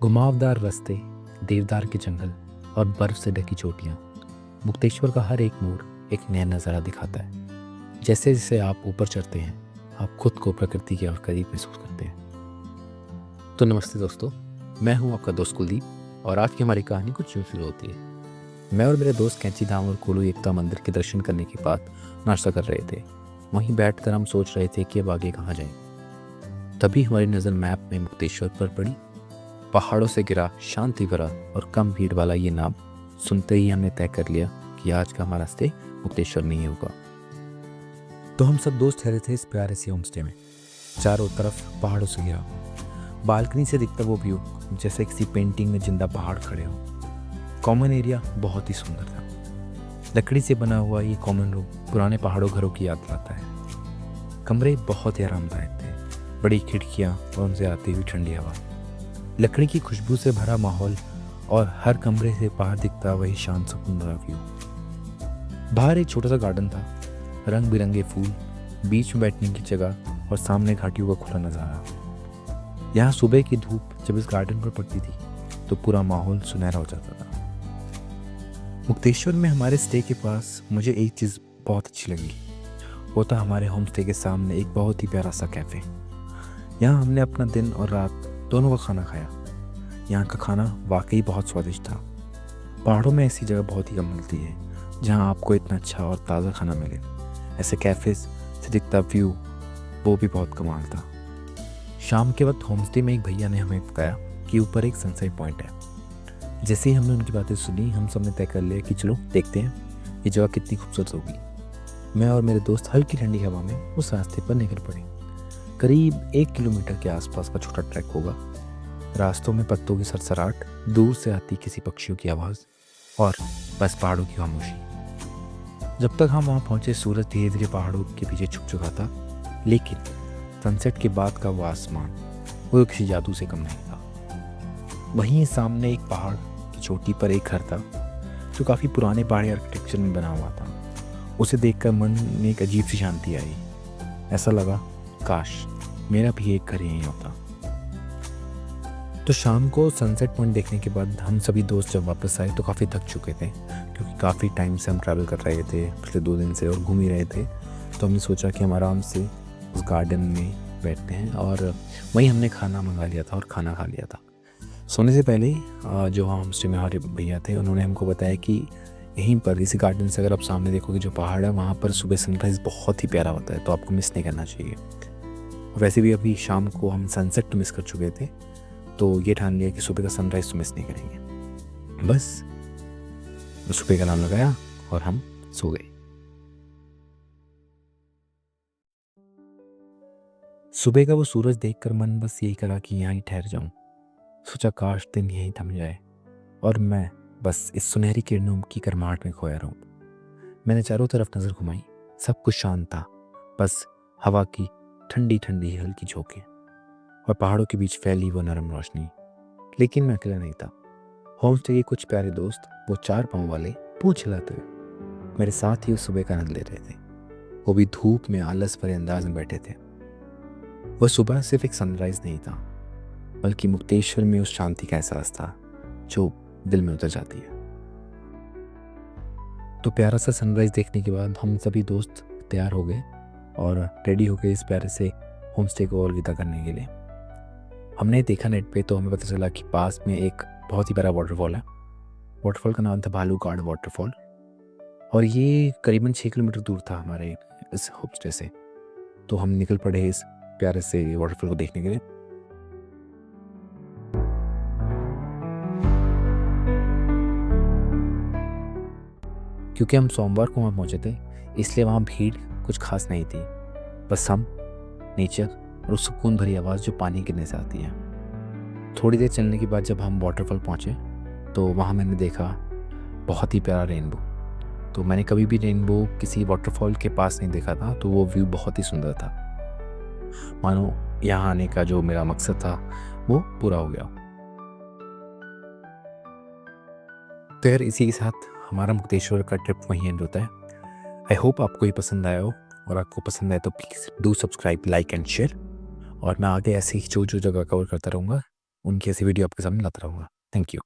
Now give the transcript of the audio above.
घुमावदार रास्ते, देवदार के जंगल और बर्फ से ढकी चोटियाँ। मुक्तेश्वर का हर एक मोड़ एक नया नज़ारा दिखाता है। जैसे जैसे आप ऊपर चढ़ते हैं, आप खुद को प्रकृति के और करीब महसूस करते हैं। तो नमस्ते दोस्तों, मैं हूं आपका दोस्त कुलदीप और आज की हमारी कहानी कुछ यूँ शुरू होती है। मैं और मेरे दोस्त कैंची धाम और कोलू एकता मंदिर के दर्शन करने के बाद नाश्ता कर रहे थे। वहीं बैठकर हम सोच रहे थे कि अब आगे कहाँ जाएं। तभी हमारी नज़र मैप में मुक्तेश्वर पर पड़ी। पहाड़ों से गिरा, शांति भरा और कम भीड़ वाला ये नाम सुनते ही हमने तय कर लिया कि आज का हमारा स्टे मुक्तेश्वर नहीं होगा। तो हम सब दोस्त ठहरे थे इस प्यारे से होम स्टे में। चारों तरफ पहाड़ों से घिरा, बालकनी से दिखता वो व्यू जैसे किसी पेंटिंग में जिंदा पहाड़ खड़े हो। कॉमन एरिया बहुत ही सुंदर था। लकड़ी से बना हुआ ये कॉमन रूम पुराने पहाड़ों घरों की याद लाता है। कमरे बहुत ही आरामदायक थे, बड़ी खिड़कियाँ और उनसे आती हुई ठंडी हवा, लकड़ी की खुशबू से भरा माहौल और हर कमरे से बाहर दिखता वही शांत सुकून भरा व्यू। बाहर एक छोटा सा गार्डन था, रंग बिरंगे फूल, बीच में बैठने की जगह और सामने घाटियों का खुला नज़ारा। यहाँ सुबह की धूप जब इस गार्डन पर पड़ती थी तो पूरा माहौल सुनहरा हो जाता था। मुक्तेश्वर में हमारे स्टे के पास मुझे एक चीज़ बहुत अच्छी लगी। वो था हमारे होम स्टे के सामने एक बहुत ही प्यारा सा कैफ़े। यहाँ हमने अपना दिन और रात दोनों का खाना खाया। यहाँ का खाना वाकई बहुत स्वादिष्ट था। पहाड़ों में ऐसी जगह बहुत ही कम मिलती है जहाँ आपको इतना अच्छा और ताज़ा खाना मिले। ऐसे कैफ़ेज़ से दिखता व्यू वो भी बहुत कमाल था। शाम के वक्त होमस्टे में एक भैया ने हमें बताया कि ऊपर एक सनसेट पॉइंट है। जैसे ही हमने उनकी बातें सुनी, हम सब ने तय कर लिया कि चलो देखते हैं ये जगह कितनी खूबसूरत होगी। मैं और मेरे दोस्त हल्की ठंडी हवा में उस रास्ते पर निकल पड़े। करीब 1 किलोमीटर के आसपास का छोटा ट्रैक होगा। रास्तों में पत्तों की सरसराहट, दूर से आती किसी पक्षियों की आवाज़ और बस पहाड़ों की खामोशी। जब तक हम वहाँ पहुँचे, सूरज धीरे धीरे पहाड़ों के पीछे छुप चुका था, लेकिन सनसेट के बाद का वो आसमान वो किसी जादू से कम नहीं था। वहीं सामने एक पहाड़ की चोटी पर एक घर था जो काफ़ी पुराने पहाड़ी आर्किटेक्चर में बना हुआ था। उसे देखकर मन में एक अजीब सी शांति आई। ऐसा लगा काश मेरा भी एक घर यहीं होता। तो शाम को सनसेट पॉइंट देखने के बाद हम सभी दोस्त जब वापस आए तो काफ़ी थक चुके थे, क्योंकि काफ़ी टाइम से हम ट्रैवल कर रहे थे पिछले 2 दिन से और घूम ही रहे थे। तो हमने सोचा कि हम आराम से उस गार्डन में बैठते हैं और वहीं हमने खाना मंगा लिया था और खाना खा लिया था। सोने से पहले जो होम स्टे में हमारे भैया थे, उन्होंने हमको बताया कि यहीं पर इसी गार्डन से अगर आप सामने देखोगे जो पहाड़ है, वहाँ पर सुबह सनराइज़ बहुत ही प्यारा होता है, तो आपको मिस नहीं करना चाहिए। वैसे भी अभी शाम को हम सनसेट तो मिस कर चुके थे, तो ये ठान लिया कि सुबह का सनराइज़ तो मिस नहीं करेंगे। बस सुबह का नाम लगाया और हम सो गए। सुबह का वो सूरज देखकर मन बस यही करा कि यहाँ ही ठहर जाऊँ। सोचा काश दिन यहीं थम जाए और मैं बस इस सुनहरी किरणों की गर्माहट में खोया रहूँ। मैंने चारों तरफ नज़र घुमाई, सब कुछ शांत था, बस हवा की ठंडी ठंडी हल्की झोंकें और पहाड़ों के बीच फैली वो नरम रोशनी। लेकिन मैं अकेला नहीं था। होम स्टे के कुछ प्यारे दोस्त, वो 4 पाँव वाले, पूंछ हिलाते हुए मेरे साथ ही उस सुबह का आनंद ले रहे थे। वो भी धूप में आलस भरे अंदाज में बैठे थे। वह सुबह सिर्फ एक सनराइज नहीं था, बल्कि मुक्तेश्वर में उस शांति का एहसास था जो दिल में उतर जाती है। तो प्यारा सा सनराइज देखने के बाद हम सभी दोस्त तैयार हो गए और रेडी हो गए इस प्यारे से होम स्टे को अलविदा करने के लिए। हमने देखा नेट पे, तो हमें पता चला कि पास में एक बहुत ही बड़ा वाटरफॉल है। वाटरफॉल का नाम था भालू गार्ड वाटरफॉल और ये करीबन 6 किलोमीटर दूर था हमारे इस होम स्टे से। तो हम निकल पड़े इस प्यारे से वाटरफॉल को देखने के लिए। क्योंकि हम सोमवार को वहाँ पहुँचे थे, इसलिए वहाँ भीड़ कुछ खास नहीं थी, बस हम, नेचर और उस सुकून भरी आवाज़ जो पानी गिरने से आती है। थोड़ी देर चलने के बाद जब हम वाटरफॉल पहुँचे तो वहाँ मैंने देखा बहुत ही प्यारा रेनबो। तो मैंने कभी भी रेनबो किसी वाटरफॉल के पास नहीं देखा था, तो वो व्यू बहुत ही सुंदर था। मानो यहाँ आने का जो मेरा मकसद था वो पूरा हो गया। तो यार इसी के साथ हमारा मुक्तेश्वर का ट्रिप वहीं एंड होता है। आई होप आपको ये पसंद आया हो, और आपको पसंद आए तो please do subscribe, like and share. और मैं आगे ऐसे ही जो जगह कवर करता रहूँगा उनकी ऐसी वीडियो आपके सामने लाता रहूँगा। Thank you.